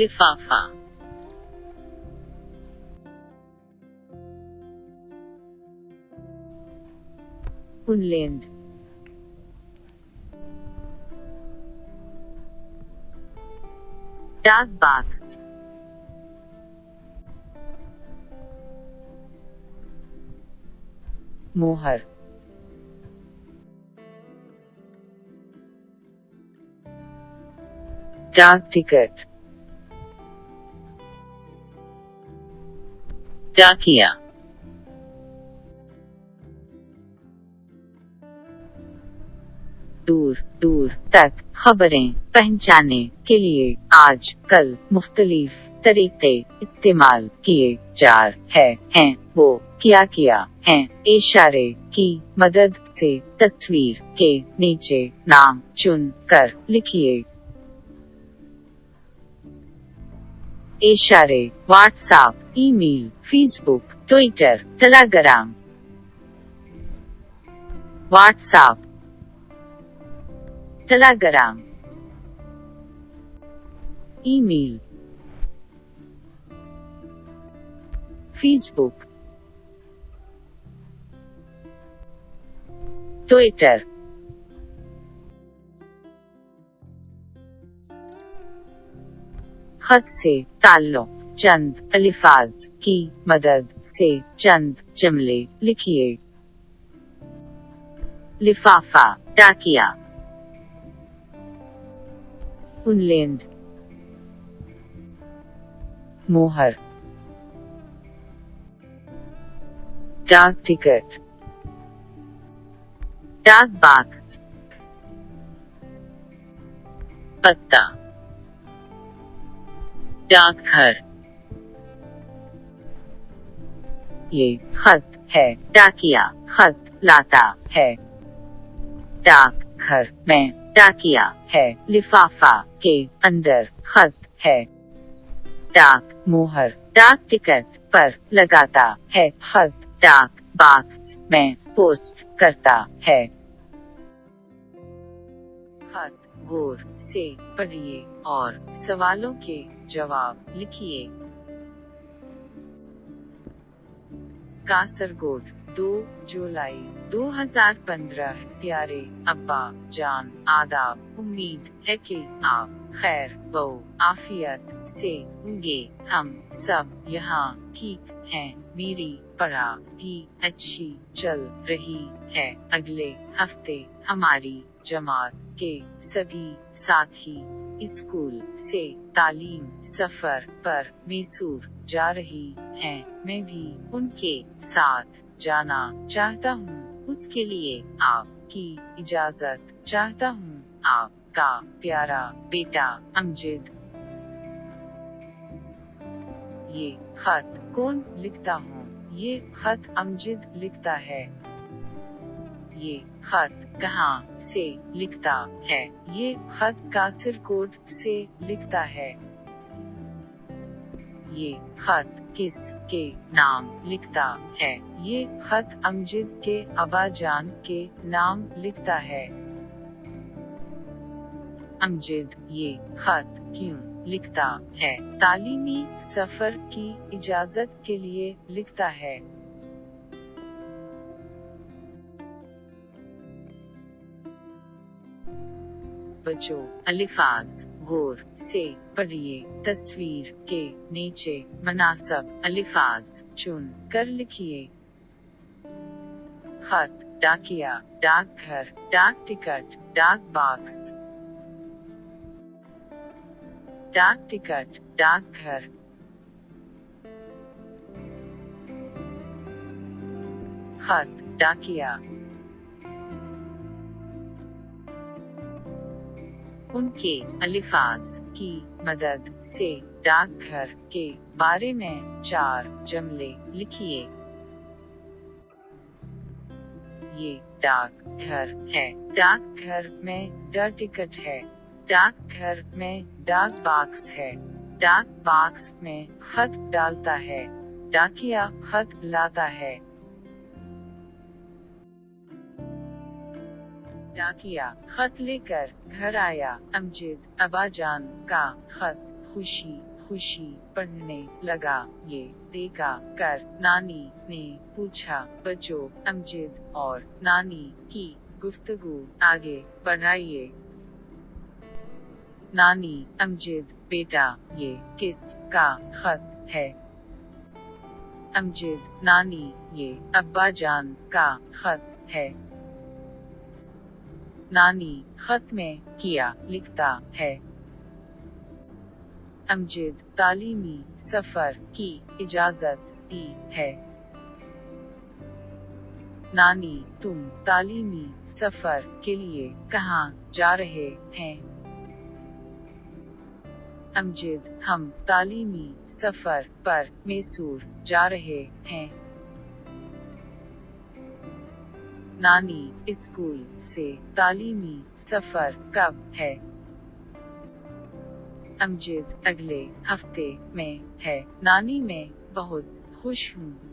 लिफाफा, उनलेंड, डाक बॉक्स, मोहर, डाक टिकट, डाकिया, दूर दूर तक खबरें पहुंचाने के लिए आज कल मुख्तलिफ तरीके इस्तेमाल किए जा रहे हैं। वो क्या किया है? इशारे की मदद से तस्वीर के नीचे नाम चुन कर लिखिए। इशारे WhatsApp, email, Facebook, Twitter, Telegram. WhatsApp, Telegram, email, Facebook, Twitter. खत से ताल्लुक चंद अल्फाज की मदद से चंद जुमले लिखिए। लिफाफा, डाकिया, उनलेंड, मोहर, डाक टिकट, डाक बॉक्स, पत्ता, डाकघर, ये खत है। डाकिया, खत लाता है। डाकघर में डाकिया है। लिफाफा के अंदर खत है। डाक मोहर डाक टिकट पर लगाता है। खत डाक बॉक्स में पोस्ट करता है। खत गौर से पढ़िए और सवालों के जवाब लिखिए। कासरगोड, 2 जुलाई 2015। प्यारे अब्बा जान, आदाब। उम्मीद है कि आप खैर व आफियत से होंगे। हम सब यहाँ ठीक हैं। मेरी पढ़ाई भी अच्छी चल रही है। अगले हफ्ते हमारी जमात के सभी साथी स्कूल से तालीम सफर पर मैसूर जा रही हैं। मैं भी उनके साथ जाना चाहता हूँ। उसके लिए आपकी इजाजत चाहता हूँ। आपका प्यारा बेटा अमजद। ये खत कौन लिखता हूँ? ये खत अमजद लिखता है। ये खत कहाँ से लिखता है? ये खत कासरगोड से लिखता है। ये खत किस के नाम लिखता है? ये खत अमजद के अब्बाजान के नाम लिखता है। अमजद ये खत क्यों लिखता है? तालीमी सफर की इजाजत के लिए लिखता है। बच्चों, अल्फाज गौर से पढ़िए। तस्वीर के नीचे मुनासिब अल्फाज चुन कर लिखिए। खत, डाकिया, डाकघर, डाक टिकट, डाक बॉक्स। डाक टिकट, डाकघर। खत, डाकिया। उनके अल्फाज की मदद से डाकघर के बारे में 4 जुमले लिखिए। ये डाकघर है। डाकघर में डाक टिकट है। डाकघर में डाक बॉक्स है। डाक बॉक्स में खत डालता है। डाकिया खत लाता है। डाकिया खत लेकर घर आया। अमजद अब्बाजान का खत खुशी खुशी, पढ़ने लगा, ये देखा कर, नानी ने पूछा, बच्चों, अमजद और नानी की गुफ्तगू आगे बढ़ाइए। नानी, अमजद, बेटा, ये किस का खत है? अमजद, नानी, ये अब्बा जान का खत है। नानी, खत में किया लिखता है। अमजद, तालीमी सफर की इजाजत दी है। नानी, तुम तालीमी सफर के लिए कहाँ जा रहे हैं? अमजद, हम तालीमी सफर पर मैसूर जा रहे हैं। नानी, स्कूल से तालीमी सफर कब है? अमजद, अगले हफ्ते में है। नानी, मैं बहुत खुश हूँ